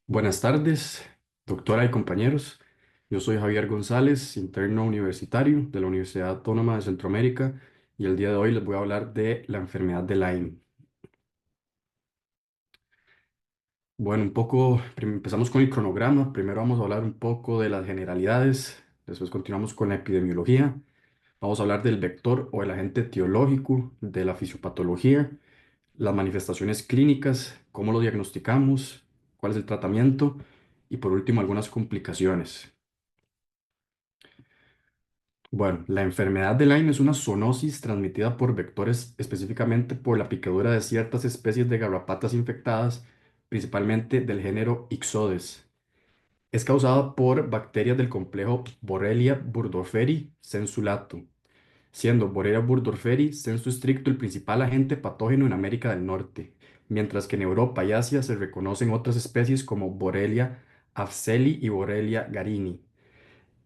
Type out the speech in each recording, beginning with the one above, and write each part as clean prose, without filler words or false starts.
Buenas tardes, doctora y compañeros. Yo soy Javier González, interno universitario de la Universidad Autónoma de Centroamérica y el día de hoy les voy a hablar de la enfermedad de Lyme. Bueno, empezamos con el cronograma. Primero vamos a hablar un poco de las generalidades, después continuamos con la epidemiología. Vamos a hablar del vector o el agente etiológico, de la fisiopatología, las manifestaciones clínicas, cómo lo diagnosticamos, cuál es el tratamiento y por último algunas complicaciones. Bueno, la enfermedad de Lyme es una zoonosis transmitida por vectores, específicamente por la picadura de ciertas especies de garrapatas infectadas, principalmente del género Ixodes. Es causada por bacterias del complejo Borrelia burgdorferi sensu lato, siendo Borrelia burgdorferi sensu stricto el principal agente patógeno en América del Norte, mientras que en Europa y Asia se reconocen otras especies como Borrelia afzeli y Borrelia garini.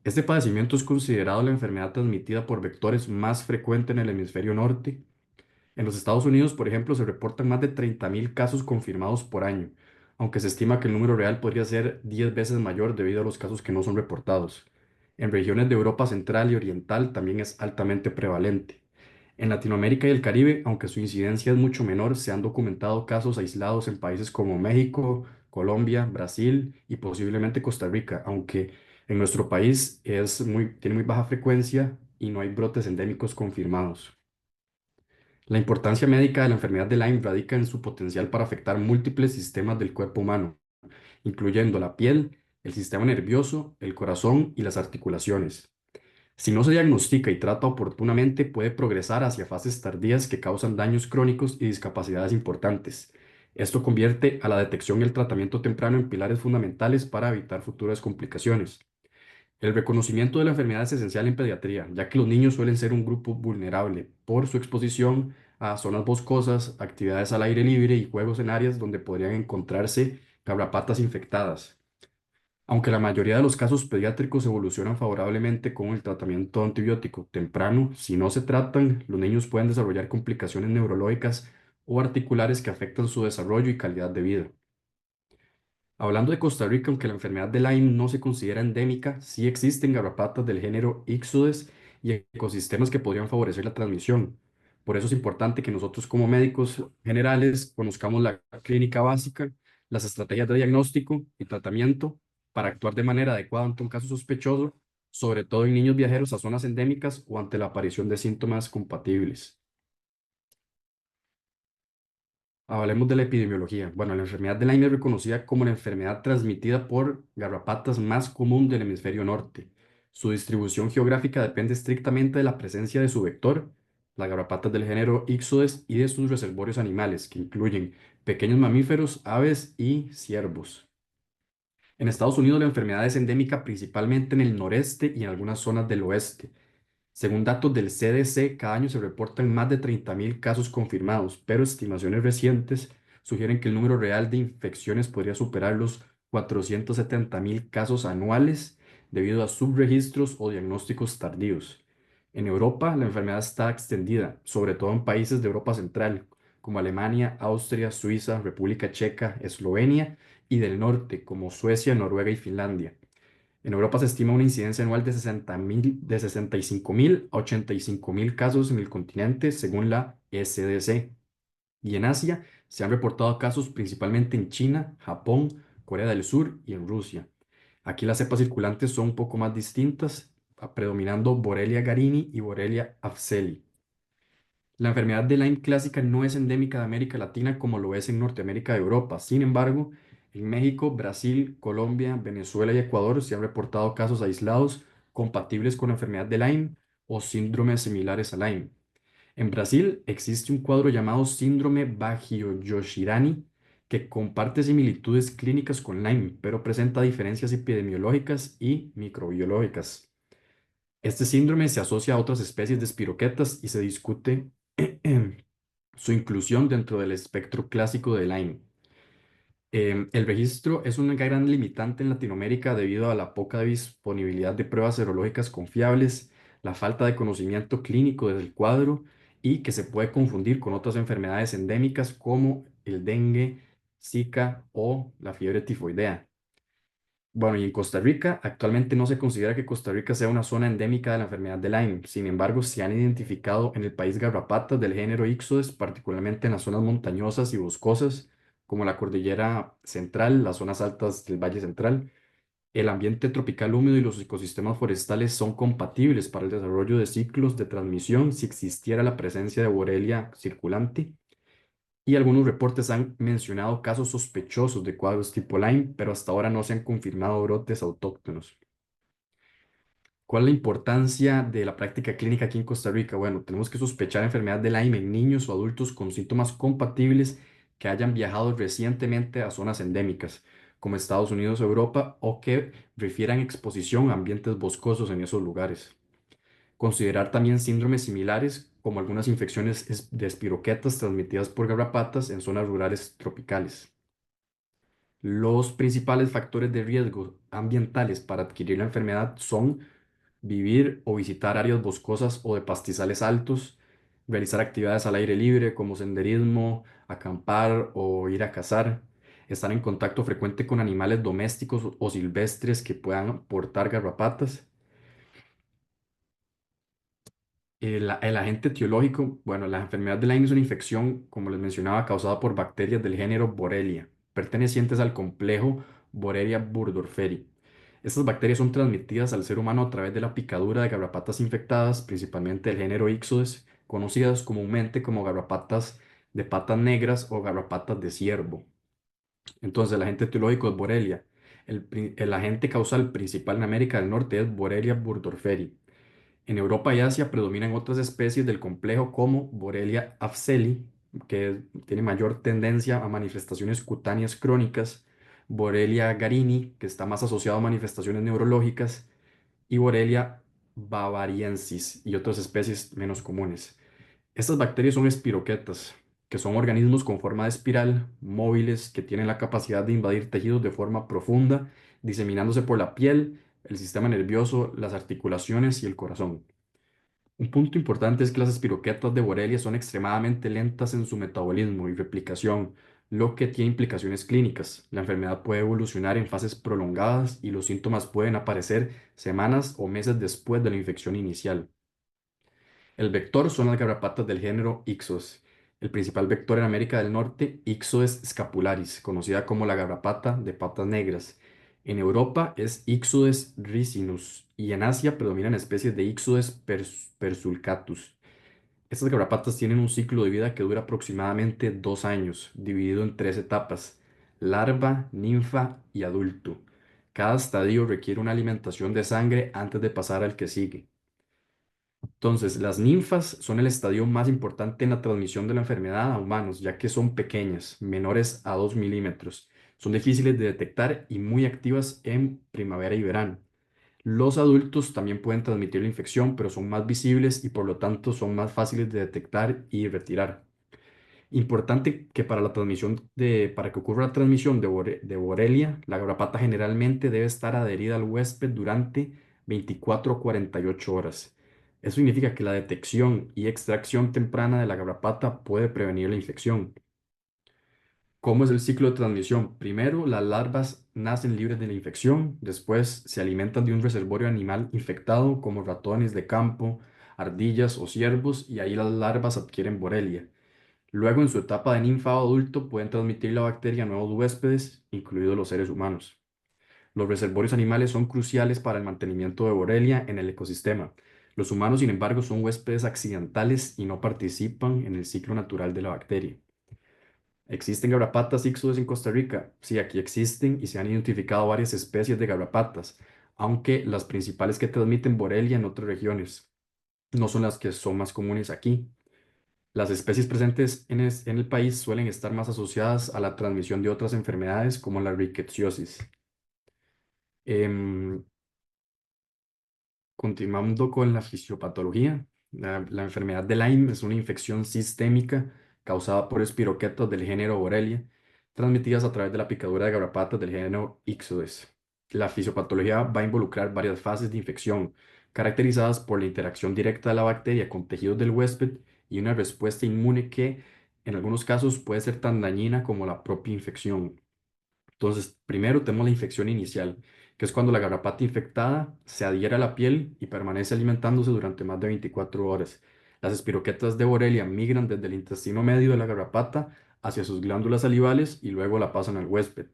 Este padecimiento es considerado la enfermedad transmitida por vectores más frecuente en el hemisferio norte. En los Estados Unidos, por ejemplo, se reportan más de 30.000 casos confirmados por año, aunque se estima que el número real podría ser 10 veces mayor debido a los casos que no son reportados. En regiones de Europa Central y Oriental también es altamente prevalente. En Latinoamérica y el Caribe, aunque su incidencia es mucho menor, se han documentado casos aislados en países como México, Colombia, Brasil y posiblemente Costa Rica, aunque en nuestro país tiene muy baja frecuencia y no hay brotes endémicos confirmados. La importancia médica de la enfermedad de Lyme radica en su potencial para afectar múltiples sistemas del cuerpo humano, incluyendo la piel, el sistema nervioso, el corazón y las articulaciones. Si no se diagnostica y trata oportunamente, puede progresar hacia fases tardías que causan daños crónicos y discapacidades importantes. Esto convierte a la detección y el tratamiento temprano en pilares fundamentales para evitar futuras complicaciones. El reconocimiento de la enfermedad es esencial en pediatría, ya que los niños suelen ser un grupo vulnerable por su exposición a zonas boscosas, actividades al aire libre y juegos en áreas donde podrían encontrarse garrapatas infectadas. Aunque la mayoría de los casos pediátricos evolucionan favorablemente con el tratamiento antibiótico temprano, si no se tratan, los niños pueden desarrollar complicaciones neurológicas o articulares que afectan su desarrollo y calidad de vida. Hablando de Costa Rica, aunque la enfermedad de Lyme no se considera endémica, sí existen garrapatas del género Ixodes y ecosistemas que podrían favorecer la transmisión. Por eso es importante que nosotros como médicos generales conozcamos la clínica básica, las estrategias de diagnóstico y tratamiento para actuar de manera adecuada ante un caso sospechoso, sobre todo en niños viajeros a zonas endémicas o ante la aparición de síntomas compatibles. Hablemos de la epidemiología. Bueno, la enfermedad de Lyme es reconocida como la enfermedad transmitida por garrapatas más común del hemisferio norte. Su distribución geográfica depende estrictamente de la presencia de su vector, las garrapatas del género Ixodes, y de sus reservorios animales, que incluyen pequeños mamíferos, aves y ciervos. En Estados Unidos, la enfermedad es endémica principalmente en el noreste y en algunas zonas del oeste. Según datos del CDC, cada año se reportan más de 30.000 casos confirmados, pero estimaciones recientes sugieren que el número real de infecciones podría superar los 470.000 casos anuales debido a subregistros o diagnósticos tardíos. En Europa, la enfermedad está extendida, sobre todo en países de Europa Central, como Alemania, Austria, Suiza, República Checa, Eslovenia y del norte, como Suecia, Noruega y Finlandia. En Europa se estima una incidencia anual de 65.000 a 85.000 casos en el continente, según la ECDC. Y en Asia se han reportado casos principalmente en China, Japón, Corea del Sur y en Rusia. Aquí las cepas circulantes son un poco más distintas, predominando Borrelia garini y Borrelia afzeli. La enfermedad de Lyme clásica no es endémica de América Latina como lo es en Norteamérica y Europa. Sin embargo, en México, Brasil, Colombia, Venezuela y Ecuador se han reportado casos aislados compatibles con la enfermedad de Lyme o síndromes similares a Lyme. En Brasil existe un cuadro llamado síndrome Baggio-Yoshirani que comparte similitudes clínicas con Lyme, pero presenta diferencias epidemiológicas y microbiológicas. Este síndrome se asocia a otras especies de espiroquetas y se discute su inclusión dentro del espectro clásico de Lyme. El registro es una gran limitante en Latinoamérica debido a la poca disponibilidad de pruebas serológicas confiables, la falta de conocimiento clínico del cuadro y que se puede confundir con otras enfermedades endémicas como el dengue Zika o la fiebre tifoidea. Bueno, y en Costa Rica, actualmente no se considera que Costa Rica sea una zona endémica de la enfermedad de Lyme. Sin embargo, se han identificado en el país garrapatas del género Ixodes, particularmente en las zonas montañosas y boscosas, como la cordillera central, las zonas altas del Valle Central. El ambiente tropical húmedo y los ecosistemas forestales son compatibles para el desarrollo de ciclos de transmisión si existiera la presencia de Borrelia circulante, y algunos reportes han mencionado casos sospechosos de cuadros tipo Lyme, pero hasta ahora no se han confirmado brotes autóctonos. ¿Cuál es la importancia de la práctica clínica aquí en Costa Rica? Bueno, tenemos que sospechar enfermedad de Lyme en niños o adultos con síntomas compatibles que hayan viajado recientemente a zonas endémicas, como Estados Unidos o Europa, o que refieran exposición a ambientes boscosos en esos lugares. Considerar también síndromes similares, como algunas infecciones de espiroquetas transmitidas por garrapatas en zonas rurales tropicales. Los principales factores de riesgo ambientales para adquirir la enfermedad son vivir o visitar áreas boscosas o de pastizales altos, realizar actividades al aire libre como senderismo, acampar o ir a cazar, estar en contacto frecuente con animales domésticos o silvestres que puedan portar garrapatas. El agente etiológico, bueno, la enfermedad de Lyme es una infección, como les mencionaba, causada por bacterias del género Borrelia, pertenecientes al complejo Borrelia burgdorferi. Estas bacterias son transmitidas al ser humano a través de la picadura de garrapatas infectadas, principalmente del género Ixodes, conocidas comúnmente como garrapatas de patas negras o garrapatas de ciervo. Entonces, el agente etiológico es Borrelia. El agente causal principal en América del Norte es Borrelia burgdorferi. En Europa y Asia predominan otras especies del complejo como Borrelia afzeli, que tiene mayor tendencia a manifestaciones cutáneas crónicas, Borrelia garini, que está más asociado a manifestaciones neurológicas, y Borrelia bavariensis y otras especies menos comunes. Estas bacterias son espiroquetas, que son organismos con forma de espiral, móviles, que tienen la capacidad de invadir tejidos de forma profunda, diseminándose por la piel, el sistema nervioso, las articulaciones y el corazón. Un punto importante es que las espiroquetas de Borrelia son extremadamente lentas en su metabolismo y replicación, lo que tiene implicaciones clínicas. La enfermedad puede evolucionar en fases prolongadas y los síntomas pueden aparecer semanas o meses después de la infección inicial. El vector son las garrapatas del género Ixodes. El principal vector en América del Norte, Ixodes scapularis, conocida como la garrapata de patas negras. En Europa es Ixodes ricinus y en Asia predominan especies de Ixodes persulcatus. Estas garrapatas tienen un ciclo de vida que dura aproximadamente 2 años, dividido en 3 etapas: larva, ninfa y adulto. Cada estadio requiere una alimentación de sangre antes de pasar al que sigue. Entonces, las ninfas son el estadio más importante en la transmisión de la enfermedad a humanos, ya que son pequeñas, menores a 2 milímetros. Son difíciles de detectar y muy activas en primavera y verano. Los adultos también pueden transmitir la infección, pero son más visibles y por lo tanto son más fáciles de detectar y retirar. Importante que para que ocurra la transmisión de Borrelia, la garrapata generalmente debe estar adherida al huésped durante 24 a 48 horas. Eso significa que la detección y extracción temprana de la garrapata puede prevenir la infección. ¿Cómo es el ciclo de transmisión? Primero, las larvas nacen libres de la infección, después se alimentan de un reservorio animal infectado como ratones de campo, ardillas o ciervos, y ahí las larvas adquieren Borrelia. Luego, en su etapa de ninfa o adulto, pueden transmitir la bacteria a nuevos huéspedes, incluidos los seres humanos. Los reservorios animales son cruciales para el mantenimiento de Borrelia en el ecosistema. Los humanos, sin embargo, son huéspedes accidentales y no participan en el ciclo natural de la bacteria. ¿Existen garrapatas ixodes en Costa Rica? Sí, aquí existen y se han identificado varias especies de garrapatas, aunque las principales que transmiten Borrelia en otras regiones no son las que son más comunes aquí. Las especies presentes en el país suelen estar más asociadas a la transmisión de otras enfermedades como la rickettsiosis. Em, Continuando con la fisiopatología, la enfermedad de Lyme es una infección sistémica causada por espiroquetas del género Borrelia, transmitidas a través de la picadura de garrapatas del género Ixodes. La fisiopatología va a involucrar varias fases de infección, caracterizadas por la interacción directa de la bacteria con tejidos del huésped y una respuesta inmune que en algunos casos puede ser tan dañina como la propia infección. Entonces, primero tenemos la infección inicial, que es cuando la garrapata infectada se adhiere a la piel y permanece alimentándose durante más de 24 horas. Las espiroquetas de Borrelia migran desde el intestino medio de la garrapata hacia sus glándulas salivales y luego la pasan al huésped.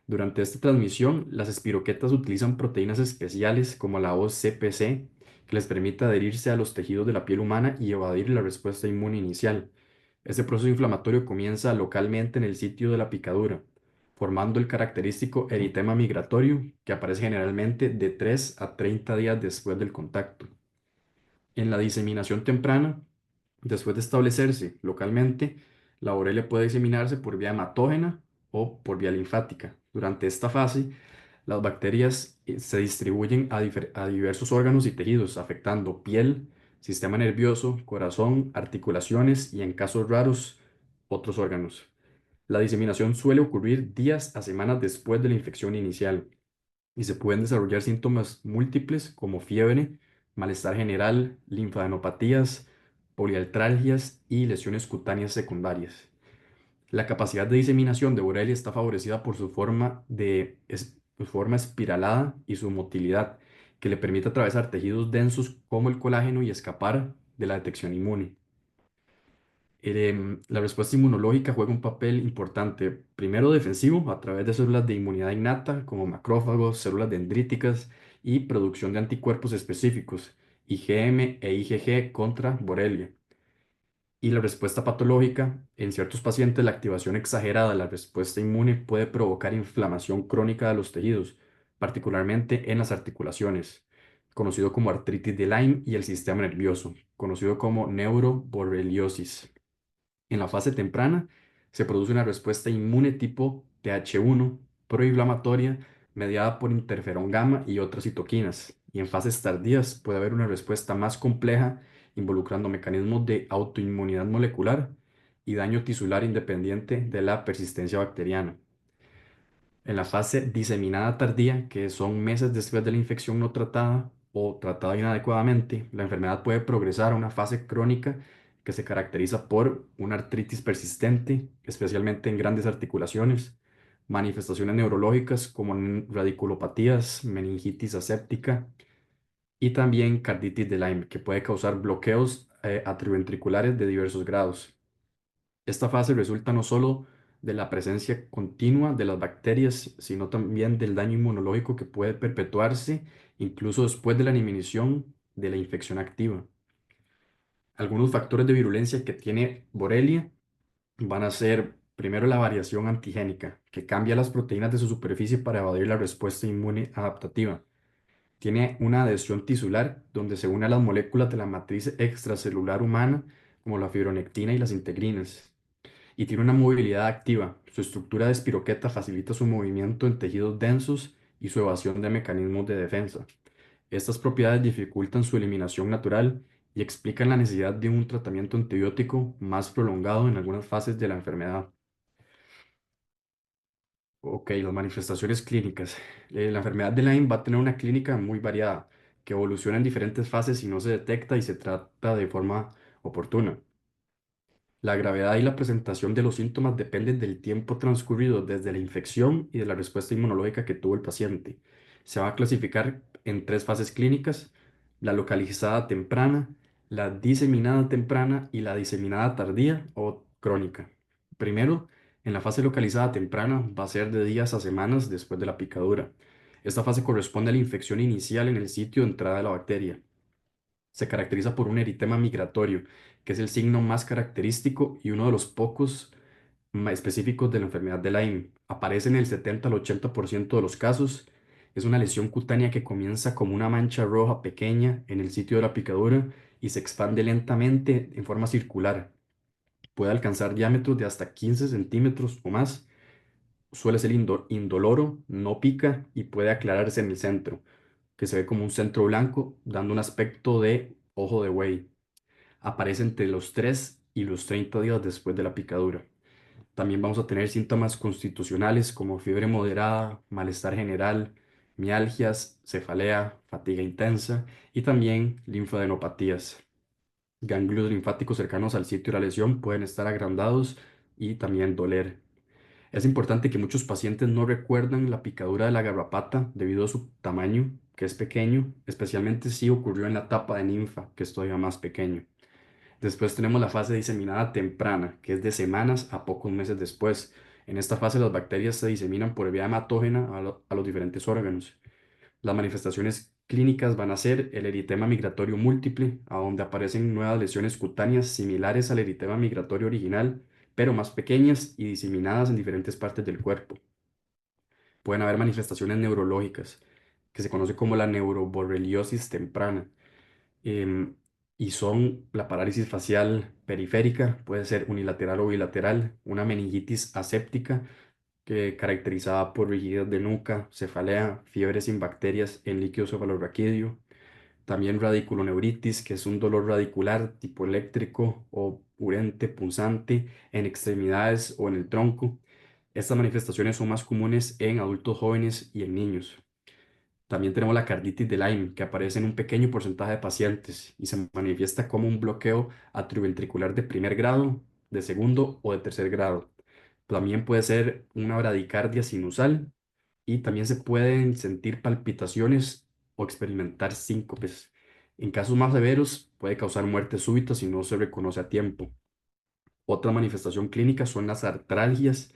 Durante esta transmisión, las espiroquetas utilizan proteínas especiales como la OCPC, que les permite adherirse a los tejidos de la piel humana y evadir la respuesta inmune inicial. Este proceso inflamatorio comienza localmente en el sitio de la picadura, formando el característico eritema migratorio que aparece generalmente de 3 a 30 días después del contacto. En la diseminación temprana, después de establecerse localmente, la Borrelia puede diseminarse por vía hematógena o por vía linfática. Durante esta fase, las bacterias se distribuyen a diversos órganos y tejidos, afectando piel, sistema nervioso, corazón, articulaciones y, en casos raros, otros órganos. La diseminación suele ocurrir días a semanas después de la infección inicial y se pueden desarrollar síntomas múltiples como fiebre, malestar general, linfadenopatías, poliartralgias y lesiones cutáneas secundarias. La capacidad de diseminación de Borrelia está favorecida por su forma espiralada y su motilidad, que le permite atravesar tejidos densos como el colágeno y escapar de la detección inmune. La respuesta inmunológica juega un papel importante, primero defensivo, a través de células de inmunidad innata como macrófagos, células dendríticas y producción de anticuerpos específicos, IgM e IgG contra Borrelia. Y la respuesta patológica, en ciertos pacientes la activación exagerada de la respuesta inmune puede provocar inflamación crónica de los tejidos, particularmente en las articulaciones, conocido como artritis de Lyme, y el sistema nervioso, conocido como neuroborreliosis. En la fase temprana se produce una respuesta inmune tipo Th1 proinflamatoria mediada por interferón gamma y otras citoquinas. Y en fases tardías puede haber una respuesta más compleja involucrando mecanismos de autoinmunidad molecular y daño tisular independiente de la persistencia bacteriana. En la fase diseminada tardía, que son meses después de la infección no tratada o tratada inadecuadamente, la enfermedad puede progresar a una fase crónica que se caracteriza por una artritis persistente, especialmente en grandes articulaciones, manifestaciones neurológicas como radiculopatías, meningitis aséptica y también carditis de Lyme, que puede causar bloqueos atrioventriculares de diversos grados. Esta fase resulta no solo de la presencia continua de las bacterias, sino también del daño inmunológico que puede perpetuarse incluso después de la eliminación de la infección activa. Algunos factores de virulencia que tiene Borrelia van a ser, primero, la variación antigénica, que cambia las proteínas de su superficie para evadir la respuesta inmune adaptativa. Tiene una adhesión tisular, donde se une a las moléculas de la matriz extracelular humana, como la fibronectina y las integrinas, y tiene una movilidad activa. Su estructura de espiroqueta facilita su movimiento en tejidos densos y su evasión de mecanismos de defensa. Estas propiedades dificultan su eliminación natural y explican la necesidad de un tratamiento antibiótico más prolongado en algunas fases de la enfermedad. Ok, las manifestaciones clínicas. La enfermedad de Lyme va a tener una clínica muy variada, que evoluciona en diferentes fases si no se detecta y se trata de forma oportuna. La gravedad y la presentación de los síntomas dependen del tiempo transcurrido desde la infección y de la respuesta inmunológica que tuvo el paciente. Se va a clasificar en tres fases clínicas: la localizada temprana, la diseminada temprana y la diseminada tardía o crónica. Primero, en la fase localizada temprana va a ser de días a semanas después de la picadura. Esta fase corresponde a la infección inicial en el sitio de entrada de la bacteria. Se caracteriza por un eritema migratorio, que es el signo más característico y uno de los pocos específicos de la enfermedad de Lyme. Aparece en el 70 al 80% de los casos. Es una lesión cutánea que comienza como una mancha roja pequeña en el sitio de la picadura y se expande lentamente en forma circular. Puede alcanzar diámetros de hasta 15 centímetros o más. Suele ser indoloro, no pica y puede aclararse en el centro, que se ve como un centro blanco, dando un aspecto de ojo de buey. Aparece entre los 3 y los 30 días después de la picadura. También vamos a tener síntomas constitucionales como fiebre moderada, malestar general, mialgias, cefalea, fatiga intensa y también linfadenopatías. Ganglios linfáticos cercanos al sitio de la lesión pueden estar agrandados y también doler. Es importante que muchos pacientes no recuerdan la picadura de la garrapata debido a su tamaño, que es pequeño, especialmente si ocurrió en la etapa de ninfa, que es todavía más pequeño. Después tenemos la fase diseminada temprana, que es de semanas a pocos meses después. En esta fase las bacterias se diseminan por vía hematógena a los diferentes órganos. Las manifestaciones clínicas van a ser el eritema migratorio múltiple, a donde aparecen nuevas lesiones cutáneas similares al eritema migratorio original, pero más pequeñas y diseminadas en diferentes partes del cuerpo. Pueden haber manifestaciones neurológicas, que se conoce como la neuroborreliosis temprana, em, y son la parálisis facial periférica, puede ser unilateral o bilateral, una meningitis aséptica, que caracterizada por rigidez de nuca, cefalea, fiebre sin bacterias en líquido cefalorraquídeo, también radiculoneuritis, que es un dolor radicular tipo eléctrico o urente, punzante en extremidades o en el tronco. Estas manifestaciones son más comunes en adultos jóvenes y en niños. También tenemos la carditis de Lyme, que aparece en un pequeño porcentaje de pacientes y se manifiesta como un bloqueo atrioventricular de primer grado, de segundo o de tercer grado. También puede ser una bradicardia sinusal y también se pueden sentir palpitaciones o experimentar síncopes. En casos más severos puede causar muerte súbita si no se reconoce a tiempo. Otra manifestación clínica son las artralgias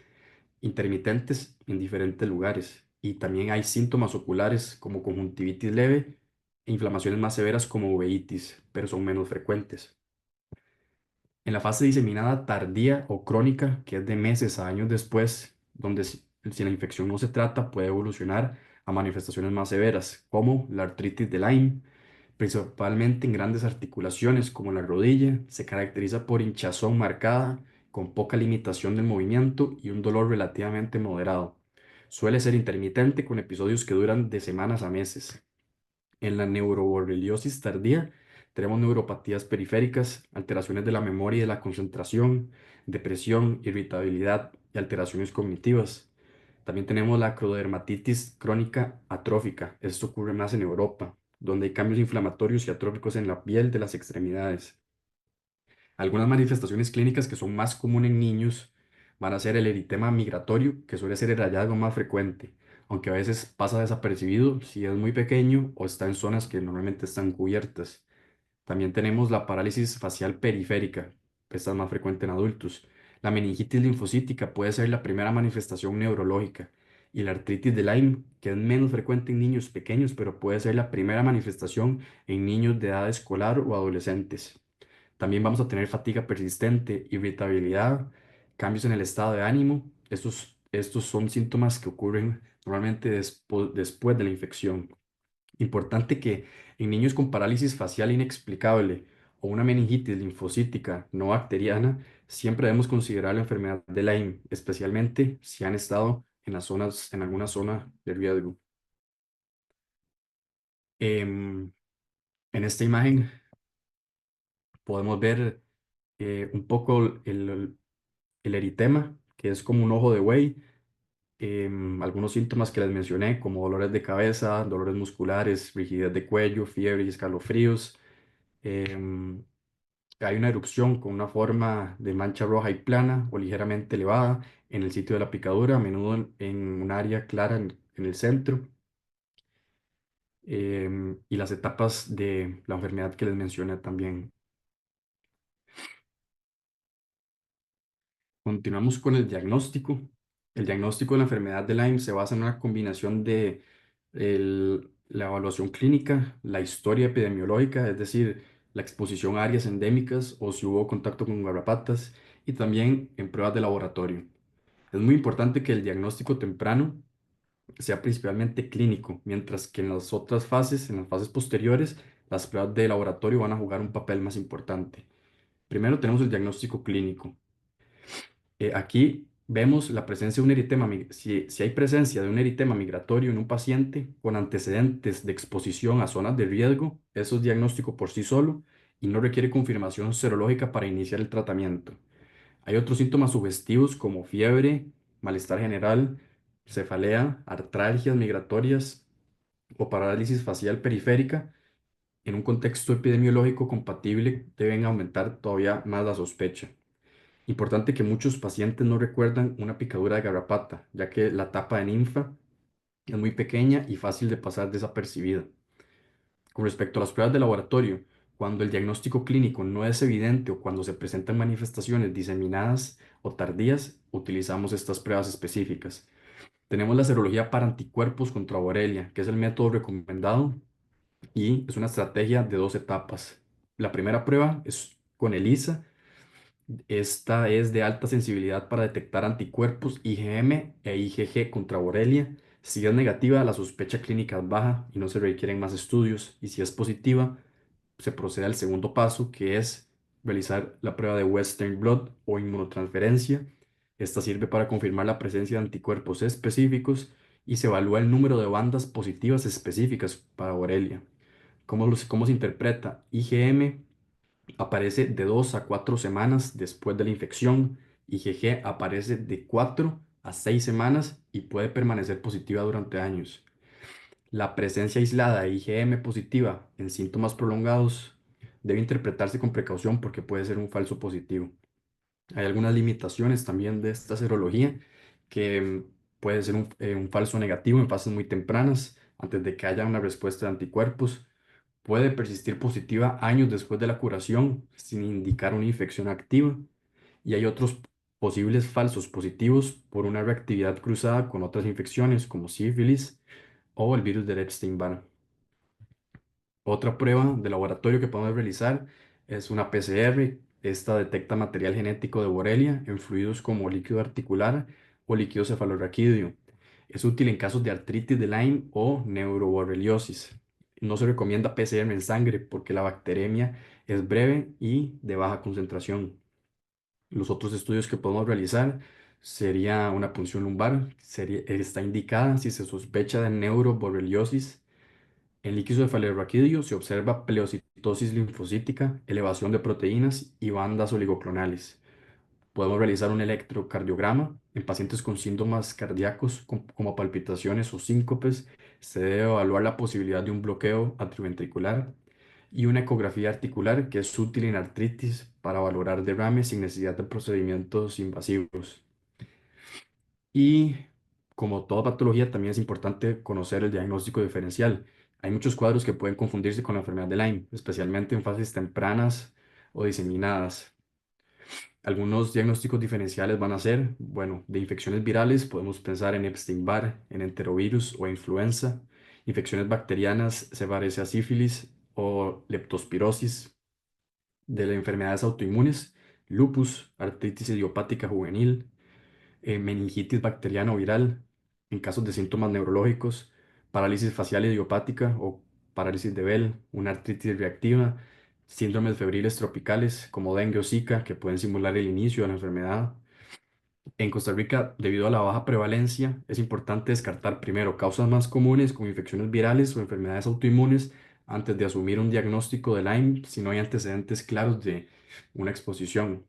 intermitentes en diferentes lugares y también hay síntomas oculares como conjuntivitis leve e inflamaciones más severas como uveitis, pero son menos frecuentes. En la fase diseminada tardía o crónica, que es de meses a años después, donde si la infección no se trata, puede evolucionar a manifestaciones más severas, como la artritis de Lyme, principalmente en grandes articulaciones como la rodilla, se caracteriza por hinchazón marcada, con poca limitación del movimiento y un dolor relativamente moderado. Suele ser intermitente con episodios que duran de semanas a meses. En la neuroborreliosis tardía tenemos neuropatías periféricas, alteraciones de la memoria y de la concentración, depresión, irritabilidad y alteraciones cognitivas. También tenemos la acrodermatitis crónica atrófica. Esto ocurre más en Europa, donde hay cambios inflamatorios y atróficos en la piel de las extremidades. Algunas manifestaciones clínicas que son más comunes en niños van a ser el eritema migratorio, que suele ser el hallazgo más frecuente, aunque a veces pasa desapercibido si es muy pequeño o está en zonas que normalmente están cubiertas. También tenemos la parálisis facial periférica, esta es más frecuente en adultos. La meningitis linfocítica puede ser la primera manifestación neurológica y la artritis de Lyme, que es menos frecuente en niños pequeños, pero puede ser la primera manifestación en niños de edad escolar o adolescentes. También vamos a tener fatiga persistente, irritabilidad, cambios en el estado de ánimo. Estos son síntomas que ocurren normalmente después de la infección. Importante que en niños con parálisis facial inexplicable o una meningitis linfocítica no bacteriana, siempre debemos considerar la enfermedad de Lyme, especialmente si han estado en alguna zona de riesgo. Em, en esta imagen podemos ver un poco el eritema, que es como un ojo de buey, algunos síntomas que les mencioné, como dolores de cabeza, dolores musculares, rigidez de cuello, fiebre y escalofríos. em, Hay una erupción con una forma de mancha roja y plana o ligeramente elevada en el sitio de la picadura, a menudo en un área clara en el centro. Y las etapas de la enfermedad que les mencioné también. Continuamos con el diagnóstico. El diagnóstico de la enfermedad de Lyme se basa en una combinación de la evaluación clínica, la historia epidemiológica, es decir, la exposición a áreas endémicas o si hubo contacto con garrapatas, y también en pruebas de laboratorio. Es muy importante que el diagnóstico temprano sea principalmente clínico, mientras que en las fases posteriores, las pruebas de laboratorio van a jugar un papel más importante. Primero tenemos el diagnóstico clínico. Aquí vemos la presencia de un eritema, si hay presencia de un eritema migratorio en un paciente con antecedentes de exposición a zonas de riesgo, eso es diagnóstico por sí solo y no requiere confirmación serológica para iniciar el tratamiento. Hay otros síntomas sugestivos como fiebre, malestar general, cefalea, artralgias migratorias o parálisis facial periférica En un contexto epidemiológico compatible deben aumentar todavía más la sospecha. Importante que muchos pacientes no recuerdan una picadura de garrapata, ya que la tapa de ninfa es muy pequeña y fácil de pasar desapercibida. Con respecto a las pruebas de laboratorio, cuando el diagnóstico clínico no es evidente o cuando se presentan manifestaciones diseminadas o tardías, utilizamos estas pruebas específicas. Tenemos la serología para anticuerpos contra Borrelia, que es el método recomendado y es una estrategia de dos etapas. La primera prueba es con ELISA. Esta es de alta sensibilidad para detectar anticuerpos IgM e IgG contra Borrelia. Si es negativa, la sospecha clínica es baja y no se requieren más estudios. Y si es positiva, se procede al segundo paso, que es realizar la prueba de Western blot o inmunotransferencia. Esta sirve para confirmar la presencia de anticuerpos específicos y se evalúa el número de bandas positivas específicas para Borrelia. ¿Cómo se interpreta? IgM aparece de 2 a 4 semanas después de la infección. IgG aparece de 4 a 6 semanas y puede permanecer positiva durante años. La presencia aislada de IgM positiva en síntomas prolongados debe interpretarse con precaución porque puede ser un falso positivo. Hay algunas limitaciones también de esta serología que puede ser un falso negativo en fases muy tempranas, antes de que haya una respuesta de anticuerpos. Puede persistir positiva años después de la curación sin indicar una infección activa. Y hay otros posibles falsos positivos por una reactividad cruzada con otras infecciones como sífilis o el virus de Epstein-Barr. Otra prueba de laboratorio que podemos realizar es una PCR. Esta detecta material genético de Borrelia en fluidos como líquido articular o líquido cefalorraquídeo. Es útil en casos de artritis de Lyme o neuroborreliosis. No se recomienda PCR en sangre porque la bacteremia es breve y de baja concentración. Los otros estudios que podemos realizar sería una punción lumbar, está indicada si se sospecha de neuroborreliosis. En líquido cefalorraquídeo se observa pleocitosis linfocítica, elevación de proteínas y bandas oligoclonales. Podemos realizar un electrocardiograma en pacientes con síntomas cardíacos como palpitaciones o síncopes. Se debe evaluar la posibilidad de un bloqueo atrioventricular y una ecografía articular que es útil en artritis para valorar derrames sin necesidad de procedimientos invasivos. Y como toda patología, también es importante conocer el diagnóstico diferencial. Hay muchos cuadros que pueden confundirse con la enfermedad de Lyme, especialmente en fases tempranas o diseminadas. Algunos diagnósticos diferenciales van a ser, bueno, de infecciones virales, podemos pensar en Epstein-Barr, en enterovirus o influenza. Infecciones bacterianas se parece a sífilis o leptospirosis. De las enfermedades autoinmunes, lupus, artritis idiopática juvenil, meningitis bacteriana o viral, en casos de síntomas neurológicos, parálisis facial idiopática o parálisis de Bell, una artritis reactiva, síndromes febriles tropicales como dengue o Zika que pueden simular el inicio de la enfermedad. En Costa Rica, debido a la baja prevalencia, es importante descartar primero causas más comunes como infecciones virales o enfermedades autoinmunes antes de asumir un diagnóstico de Lyme si no hay antecedentes claros de una exposición.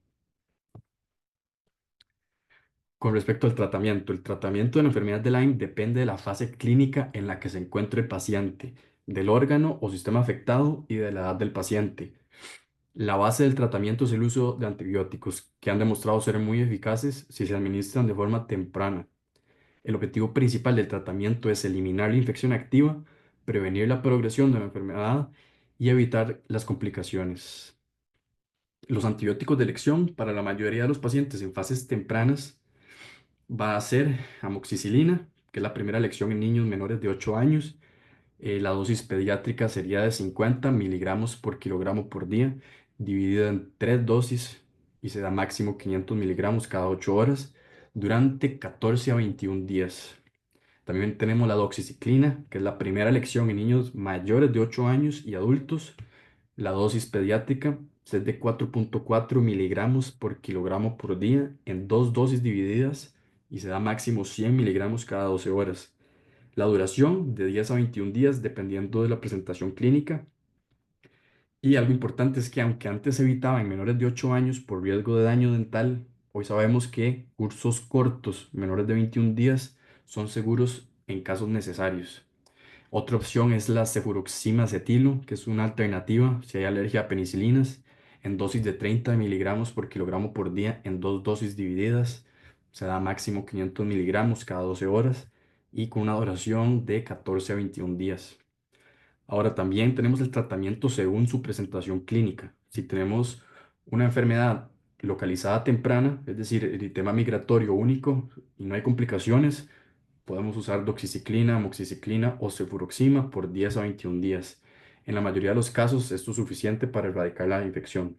Con respecto al tratamiento, el tratamiento de la enfermedad de Lyme depende de la fase clínica en la que se encuentre el paciente, del órgano o sistema afectado y de la edad del paciente. La base del tratamiento es el uso de antibióticos, que han demostrado ser muy eficaces si se administran de forma temprana. El objetivo principal del tratamiento es eliminar la infección activa, prevenir la progresión de la enfermedad y evitar las complicaciones. Los antibióticos de elección para la mayoría de los pacientes en fases tempranas va a ser amoxicilina, que es la primera elección en niños menores de 8 años. La dosis pediátrica sería de 50 miligramos por kilogramo por día, dividida en 3 dosis y se da máximo 500 miligramos cada 8 horas durante 14 a 21 días. También tenemos la doxiciclina, que es la primera elección en niños mayores de 8 años y adultos. La dosis pediátrica es de 4,4 miligramos por kilogramo por día en 2 dosis divididas y se da máximo 100 miligramos cada 12 horas. La duración de 10 a 21 días dependiendo de la presentación clínica. Y algo importante es que aunque antes se evitaba en menores de 8 años por riesgo de daño dental, hoy sabemos que cursos cortos, menores de 21 días, son seguros en casos necesarios. Otra opción es la cefuroxima acetilo, que es una alternativa si hay alergia a penicilinas, en dosis de 30 miligramos por kilogramo por día en dos dosis divididas. Se da máximo 500 miligramos cada 12 horas y con una duración de 14 a 21 días. Ahora también tenemos el tratamiento según su presentación clínica. Si tenemos una enfermedad localizada temprana, es decir, eritema migratorio único y no hay complicaciones, podemos usar doxiciclina, amoxiciclina o cefuroxima por 10 a 21 días. En la mayoría de los casos, esto es suficiente para erradicar la infección.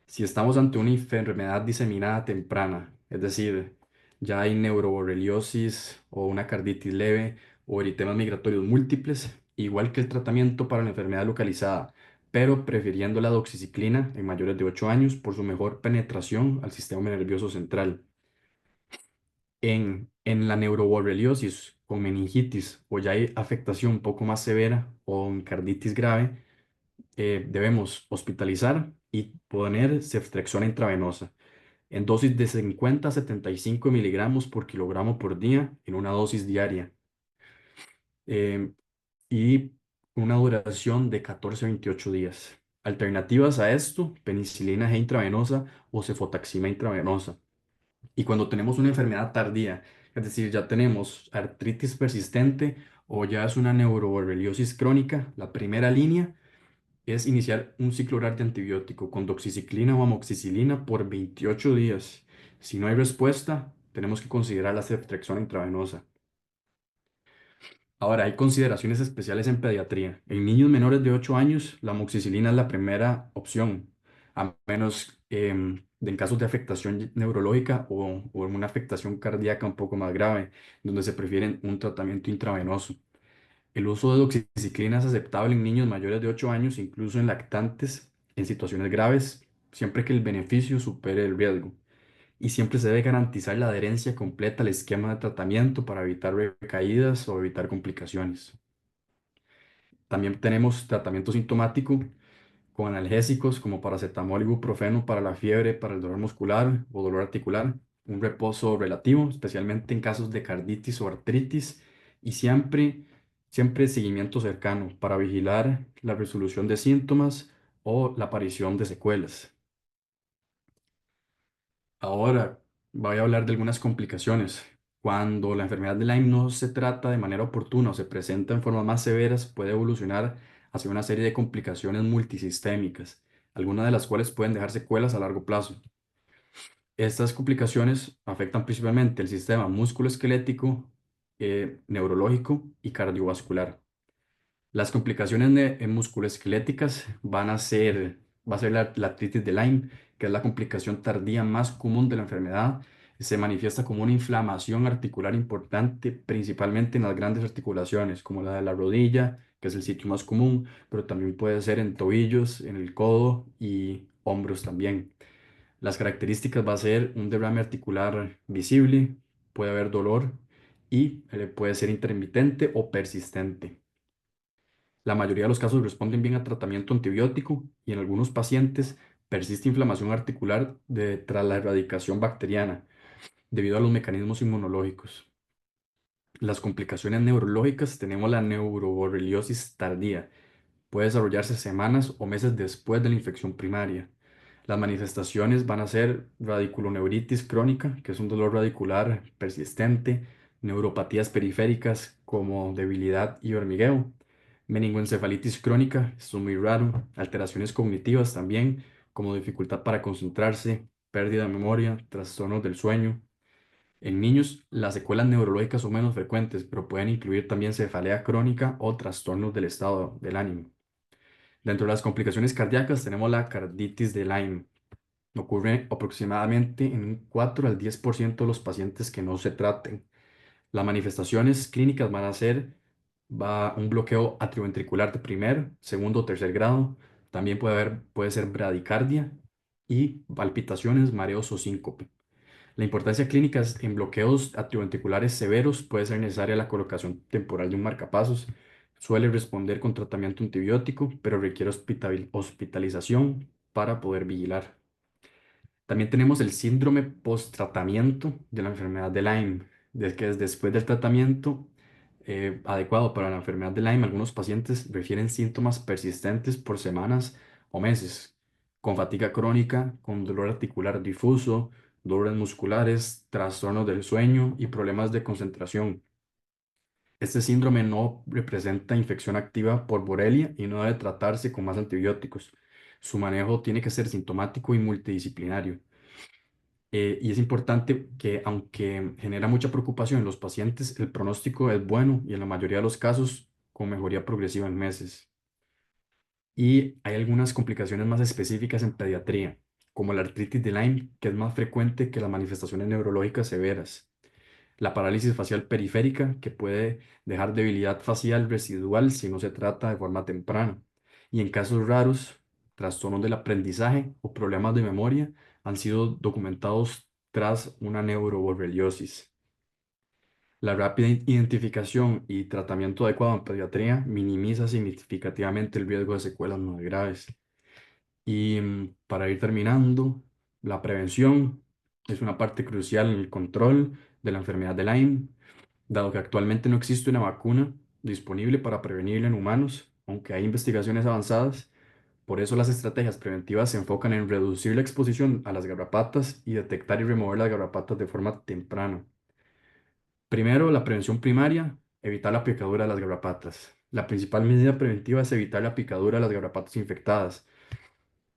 Si estamos ante una enfermedad diseminada temprana, es decir, ya hay neuroborreliosis o una carditis leve o eritemas migratorios múltiples, igual que el tratamiento para la enfermedad localizada, pero prefiriendo la doxiciclina en mayores de 8 años por su mejor penetración al sistema nervioso central. En la neuroborreliosis con meningitis o ya hay afectación un poco más severa o en carditis grave, debemos hospitalizar y poner ceftriaxona intravenosa en dosis de 50 a 75 miligramos por kilogramo por día en una dosis diaria em, y una duración de 14 a 28 días. Alternativas a esto, penicilina G intravenosa o cefotaxima intravenosa. Y cuando tenemos una enfermedad tardía, es decir, ya tenemos artritis persistente o ya es una neuroborreliosis crónica, la primera línea es iniciar un ciclo oral de antibiótico con doxiciclina o amoxicilina por 28 días. Si no hay respuesta, tenemos que considerar la ceftriaxona intravenosa. Ahora, hay consideraciones especiales en pediatría. En niños menores de 8 años, la amoxicilina es la primera opción, a menos en casos de afectación neurológica o en una afectación cardíaca un poco más grave, donde se prefiere un tratamiento intravenoso. El uso de doxiciclina es aceptable en niños mayores de 8 años, incluso en lactantes, en situaciones graves, siempre que el beneficio supere el riesgo. Y siempre se debe garantizar la adherencia completa al esquema de tratamiento para evitar recaídas o evitar complicaciones. También tenemos tratamiento sintomático con analgésicos como paracetamol y ibuprofeno para la fiebre, para el dolor muscular o dolor articular, un reposo relativo, especialmente en casos de carditis o artritis, y siempre seguimiento cercano para vigilar la resolución de síntomas o la aparición de secuelas. Ahora voy a hablar de algunas complicaciones. Cuando la enfermedad de Lyme no se trata de manera oportuna o se presenta en formas más severas, puede evolucionar hacia una serie de complicaciones multisistémicas, algunas de las cuales pueden dejar secuelas a largo plazo. Estas complicaciones afectan principalmente el sistema musculoesquelético, neurológico y cardiovascular. Las complicaciones musculoesqueléticas va a ser la artritis de Lyme, que es la complicación tardía más común de la enfermedad. Se manifiesta como una inflamación articular importante, principalmente en las grandes articulaciones, como la de la rodilla, que es el sitio más común, pero también puede ser en tobillos, en el codo y hombros también. Las características va a ser un derrame articular visible, puede haber dolor y puede ser intermitente o persistente. La mayoría de los casos responden bien a tratamiento antibiótico y en algunos pacientes persiste inflamación articular tras la erradicación bacteriana debido a los mecanismos inmunológicos. Las complicaciones neurológicas tenemos la neuroborreliosis tardía. Puede desarrollarse semanas o meses después de la infección primaria. Las manifestaciones van a ser radiculoneuritis crónica, que es un dolor radicular persistente, neuropatías periféricas como debilidad y hormigueo, meningoencefalitis crónica, esto es muy raro, alteraciones cognitivas también, como dificultad para concentrarse, pérdida de memoria, trastornos del sueño. En niños, las secuelas neurológicas son menos frecuentes, pero pueden incluir también cefalea crónica o trastornos del estado del ánimo. Dentro de las complicaciones cardíacas tenemos la carditis de Lyme. Ocurre aproximadamente en un 4 al 10% de los pacientes que no se traten. Las manifestaciones clínicas van a ser un bloqueo atrioventricular de primer, segundo o tercer grado. También puede ser bradicardia y palpitaciones, mareos o síncope. La importancia clínica en bloqueos atrioventriculares severos puede ser necesaria la colocación temporal de un marcapasos. Suele responder con tratamiento antibiótico, pero requiere hospitalización para poder vigilar. También tenemos el síndrome post-tratamiento de la enfermedad de Lyme, que es después del tratamiento, adecuado para la enfermedad de Lyme. Algunos pacientes refieren síntomas persistentes por semanas o meses, con fatiga crónica, con dolor articular difuso, dolores musculares, trastornos del sueño y problemas de concentración. Este síndrome no representa infección activa por Borrelia y no debe tratarse con más antibióticos. Su manejo tiene que ser sintomático y multidisciplinario. Y es importante que, aunque genera mucha preocupación en los pacientes, el pronóstico es bueno y en la mayoría de los casos con mejoría progresiva en meses. Y hay algunas complicaciones más específicas en pediatría, como la artritis de Lyme, que es más frecuente que las manifestaciones neurológicas severas. La parálisis facial periférica, que puede dejar debilidad facial residual si no se trata de forma temprana. Y en casos raros, trastornos del aprendizaje o problemas de memoria han sido documentados tras una neuroborreliosis. La rápida identificación y tratamiento adecuado en pediatría minimiza significativamente el riesgo de secuelas no graves. Y para ir terminando, la prevención es una parte crucial en el control de la enfermedad de Lyme, dado que actualmente no existe una vacuna disponible para prevenirla en humanos, aunque hay investigaciones avanzadas. Por eso las estrategias preventivas se enfocan en reducir la exposición a las garrapatas y detectar y remover las garrapatas de forma temprana. Primero, la prevención primaria, evitar la picadura de las garrapatas. La principal medida preventiva es evitar la picadura de las garrapatas infectadas,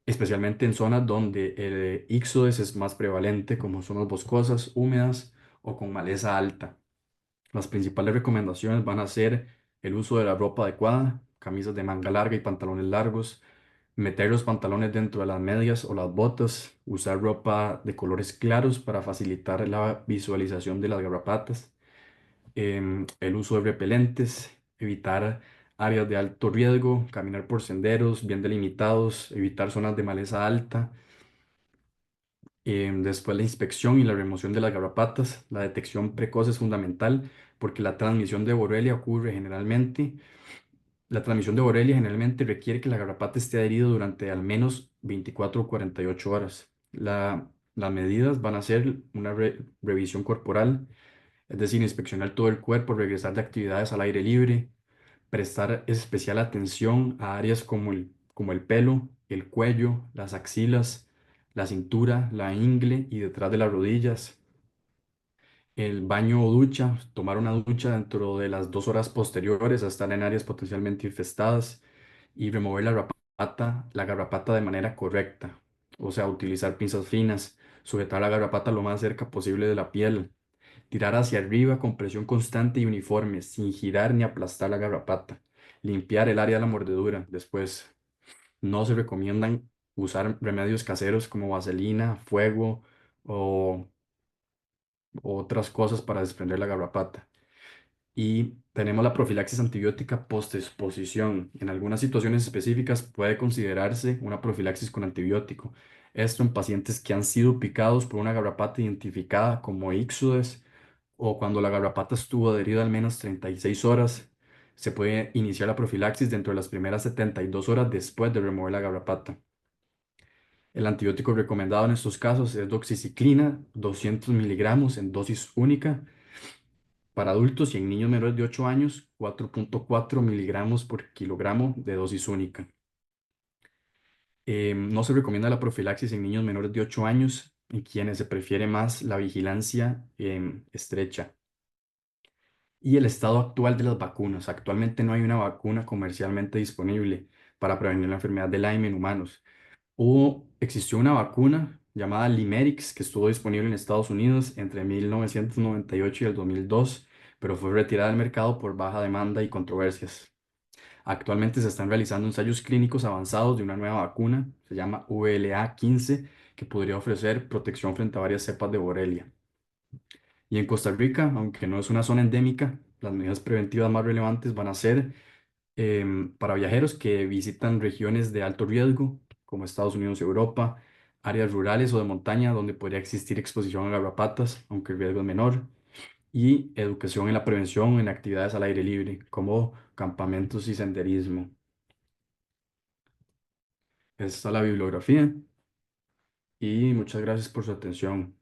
especialmente en zonas donde el Ixodes es más prevalente, como zonas boscosas, húmedas o con maleza alta. Las principales recomendaciones van a ser el uso de la ropa adecuada, camisas de manga larga y pantalones largos, meter los pantalones dentro de las medias o las botas, usar ropa de colores claros para facilitar la visualización de las garrapatas, el uso de repelentes, evitar áreas de alto riesgo, caminar por senderos bien delimitados, evitar zonas de maleza alta. Después la inspección y la remoción de las garrapatas. La detección precoz es fundamental porque la transmisión de Borrelia ocurre generalmente. La transmisión de Borrelia generalmente requiere que la garrapata esté adherido durante al menos 24 o 48 horas. Las medidas van a ser una revisión corporal, es decir, inspeccionar todo el cuerpo, regresar de actividades al aire libre, prestar especial atención a áreas como el pelo, el cuello, las axilas, la cintura, la ingle y detrás de las rodillas. El baño o ducha, tomar una ducha dentro de las 2 horas posteriores a estar en áreas potencialmente infestadas y remover la garrapata de manera correcta. O sea, utilizar pinzas finas, sujetar la garrapata lo más cerca posible de la piel, tirar hacia arriba con presión constante y uniforme, sin girar ni aplastar la garrapata. Limpiar el área de la mordedura. Después, no se recomiendan usar remedios caseros como vaselina, fuego o otras cosas para desprender la garrapata. Y tenemos la profilaxis antibiótica postexposición. En algunas situaciones específicas puede considerarse una profilaxis con antibiótico. Esto en pacientes que han sido picados por una garrapata identificada como Ixodes o cuando la garrapata estuvo adherida al menos 36 horas. Se puede iniciar la profilaxis dentro de las primeras 72 horas después de remover la garrapata. El antibiótico recomendado en estos casos es doxiciclina, 200 miligramos en dosis única para adultos y en niños menores de 8 años, 4,4 miligramos por kilogramo de dosis única. No se recomienda la profilaxis en niños menores de 8 años, en quienes se prefiere más la vigilancia estrecha. Y el estado actual de las vacunas. Actualmente no hay una vacuna comercialmente disponible para prevenir la enfermedad de Lyme en humanos. Existió una vacuna llamada Limerix que estuvo disponible en Estados Unidos entre 1998 y el 2002, pero fue retirada del mercado por baja demanda y controversias. Actualmente se están realizando ensayos clínicos avanzados de una nueva vacuna, se llama VLA15, que podría ofrecer protección frente a varias cepas de Borrelia. Y en Costa Rica, aunque no es una zona endémica, las medidas preventivas más relevantes van a ser para viajeros que visitan regiones de alto riesgo, como Estados Unidos y Europa, áreas rurales o de montaña donde podría existir exposición a garrapatas, aunque el riesgo es menor, y educación en la prevención en actividades al aire libre, como campamentos y senderismo. Esta es la bibliografía y muchas gracias por su atención.